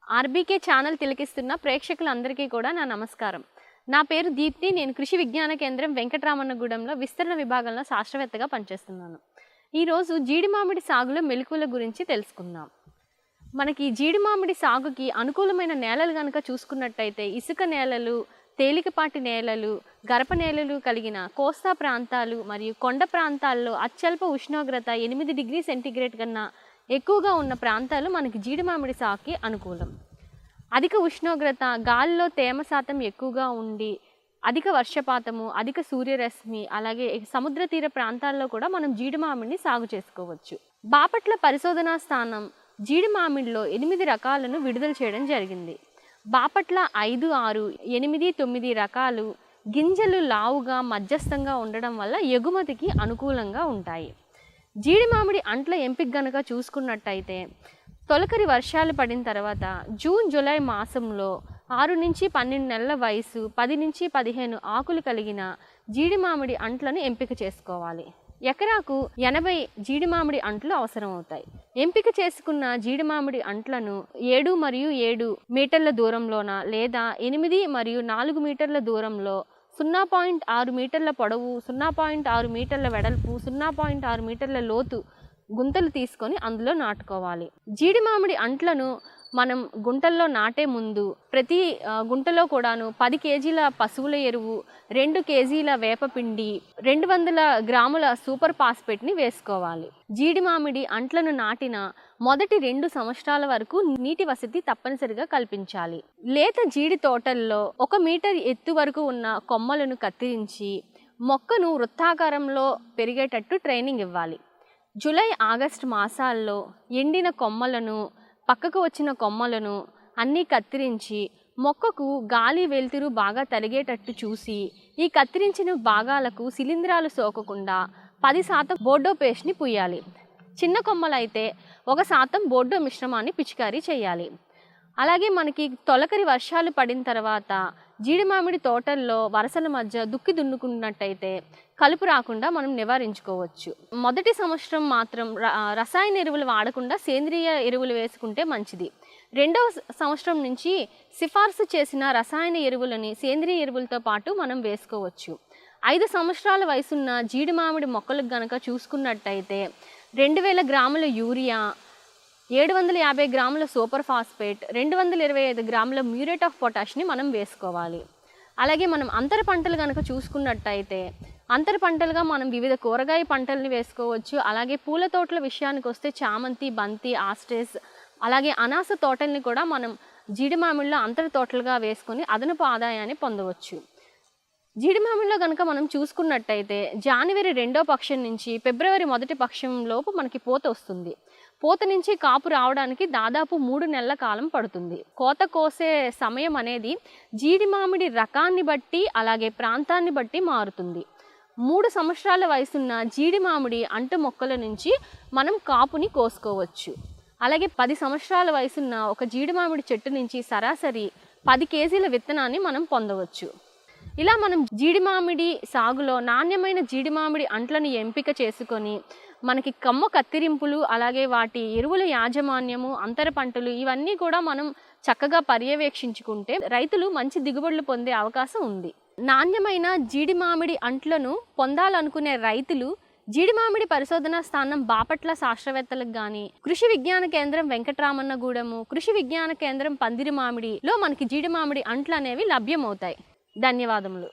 RBK channel తిలకిస్తున్న ప్రేక్షకులందరికీ కూడా నా నమస్కారం. నా పేరు దీప్తి. నేను కృషి విజ్ఞాన కేంద్రం వెంకటరామన్నగూడెంలో విస్తరణ విభాగంలో శాస్త్రవేత్తగా పనిచేస్తున్నాను. ఈరోజు జీడి మామిడి సాగులో మెలకువల గురించి తెలుసుకుందాం. మనకి జీడి మామిడి సాగుకి అనుకూలమైన నేలలు కనుక చూసుకున్నట్టయితే ఇసుక నేలలు, తేలికపాటి నేలలు, గరప నేలలు కలిగిన కోస్తా ప్రాంతాలు మరియు కొండ ప్రాంతాల్లో అత్యల్ప ఉష్ణోగ్రత 8 డిగ్రీ సెంటీగ్రేడ్ కన్నా ఎక్కువగా ఉన్న ప్రాంతాలు మనకి జీడి మామిడి సాగుకి అనుకూలం. అధిక ఉష్ణోగ్రత, గాలిలో తేమ శాతం ఎక్కువగా ఉండి అధిక వర్షపాతము, అధిక సూర్యరశ్మి, అలాగే సముద్ర తీర ప్రాంతాల్లో కూడా మనం జీడి మామిడిని సాగు చేసుకోవచ్చు. బాపట్ల పరిశోధనా స్థానం జీడి మామిడిలో 8 రకాలను విడుదల చేయడం జరిగింది. బాపట్ల 5, 6, 8, 9 రకాలు గింజలు లావుగా మధ్యస్థంగా ఉండడం వల్ల ఎగుమతికి అనుకూలంగా ఉంటాయి. జీడి మామిడి అంట్ల ఎంపిక గనక చూసుకున్నట్టయితే తొలకరి వర్షాలు పడిన తర్వాత జూన్, జూలై మాసంలో 6 నుంచి 12 నెలల వయసు, 10 నుంచి 15 ఆకులు కలిగిన జీడి మామిడి అంట్లను ఎంపిక చేసుకోవాలి. ఎకరాకు 80 జీడి మామిడి అంట్లు అవసరం అవుతాయి. ఎంపిక చేసుకున్న జీడి మామిడి అంట్లను 7 మరియు 7 మీటర్ల దూరంలోన లేదా 8 మరియు 4 మీటర్ల దూరంలో 0.6 మీటర్ల పొడవు, 0.6 మీటర్ల వెడల్పు, 0.6 మీటర్ల లోతు గుంతలు తీసుకొని అందులో నాటుకోవాలి. జీడి మామిడి అంట్లను మనం గుంటల్లో నాటే ముందు ప్రతి గుంటలో కూడాను 10 కేజీల పశువుల ఎరువు, 2 కేజీల వేపపిండి, 200 గ్రాముల సూపర్ ఫాస్ఫేట్ని వేసుకోవాలి. జీడి మామిడి అంట్లను నాటిన మొదటి 2 సంవత్సరాల వరకు నీటి వసతి తప్పనిసరిగా కల్పించాలి. లేత జీడి తోటల్లో 1 మీటర్ ఎత్తు వరకు ఉన్న కొమ్మలను కత్తిరించి మొక్కను వృత్తాకారంలో పెరిగేటట్టు ట్రైనింగ్ ఇవ్వాలి. జూలై, ఆగస్టు మాసాల్లో ఎండిన కొమ్మలను, పక్కకు వచ్చిన కొమ్మలను అన్నీ కత్తిరించి మొక్కకు గాలి వెలుతురు బాగా తలిగేటట్టు చూసి ఈ కత్తిరించిన భాగాలకు శిలీంధ్రాలు సోకకుండా 10% బోర్డో పేస్ట్ని పూయాలి. చిన్న కొమ్మలైతే 1% బోర్డో మిశ్రమాన్ని పిచికారీ చేయాలి. అలాగే మనకి తొలకరి వర్షాలు పడిన తర్వాత జీడి మామిడి తోటల్లో వరసల మధ్య దుక్కి దున్నుకున్నట్టయితే కలుపు రాకుండా మనం నివారించుకోవచ్చు. మొదటి సంవత్సరం మాత్రం రసాయన ఎరువులు వాడకుండా సేంద్రియ ఎరువులు వేసుకుంటే మంచిది. రెండవ సంవత్సరం నుంచి సిఫార్సు చేసిన రసాయన ఎరువులని సేంద్రియ ఎరువులతో పాటు మనం వేసుకోవచ్చు. 5 సంవత్సరాల వయసున్న జీడి మామిడి మొక్కలకు గనక చూసుకున్నట్టయితే 2000 గ్రాముల యూరియా, 750 గ్రాముల సూపర్ ఫాస్ఫేట్, 225 గ్రాముల మ్యూరేట్ ఆఫ్ పొటాష్ని మనం వేసుకోవాలి. అలాగే మనం అంతర పంటలు కనుక చూసుకున్నట్టయితే అంతర పంటలుగా మనం వివిధ కూరగాయ పంటల్ని వేసుకోవచ్చు. అలాగే పూల తోటల విషయానికి వస్తే చామంతి, బంతి, ఆస్ట్రేస్, అలాగే అనాస తోటల్ని కూడా మనం జీడి మామిడిలో అంతర తోటలుగా వేసుకొని అదనపు ఆదాయాన్ని పొందవచ్చు. జీడి మామిడిలో కనుక మనం చూసుకున్నట్టయితే జనవరి 2వ పక్షం నుంచి ఫిబ్రవరి 1వ పక్షం లోపు మనకి పూత వస్తుంది. పూత నుంచి కాపు రావడానికి దాదాపు 3 నెలల కాలం పడుతుంది. కోత కోసే సమయం అనేది జీడి మామిడి రకాన్ని బట్టి అలాగే ప్రాంతాన్ని బట్టి మారుతుంది. 3 సంవత్సరాల వయసున్న జీడి మామిడి అంటు మొక్కల నుంచి మనం కాపుని కోసుకోవచ్చు. అలాగే 10 సంవత్సరాల వయసున్న ఒక జీడి మామిడి చెట్టు నుంచి సరాసరి 10 కేజీల విత్తనాన్ని మనం పొందవచ్చు. ఇలా మనం జీడి మామిడి సాగులో నాణ్యమైన జీడి మామిడి అంట్లను ఎంపిక చేసుకొని మనకి కమ్మ కత్తిరింపులు, అలాగే వాటి ఎరువుల యాజమాన్యము, అంతర పంటలు ఇవన్నీ కూడా మనం చక్కగా పర్యవేక్షించుకుంటే రైతులు మంచి దిగుబడులు పొందే అవకాశం ఉంది. నాణ్యమైన జీడి మామిడి అంట్లను పొందాలనుకునే రైతులు జీడి మామిడి పరిశోధనా స్థానం బాపట్ల శాస్త్రవేత్తలకు కానీ, కృషి విజ్ఞాన కేంద్రం వెంకటరామన్నగూడెము, కృషి విజ్ఞాన కేంద్రం పందిరి మామిడిలో మనకి జీడి మామిడి అంట్లు అనేవి లభ్యమవుతాయి. ధన్యవాదములు.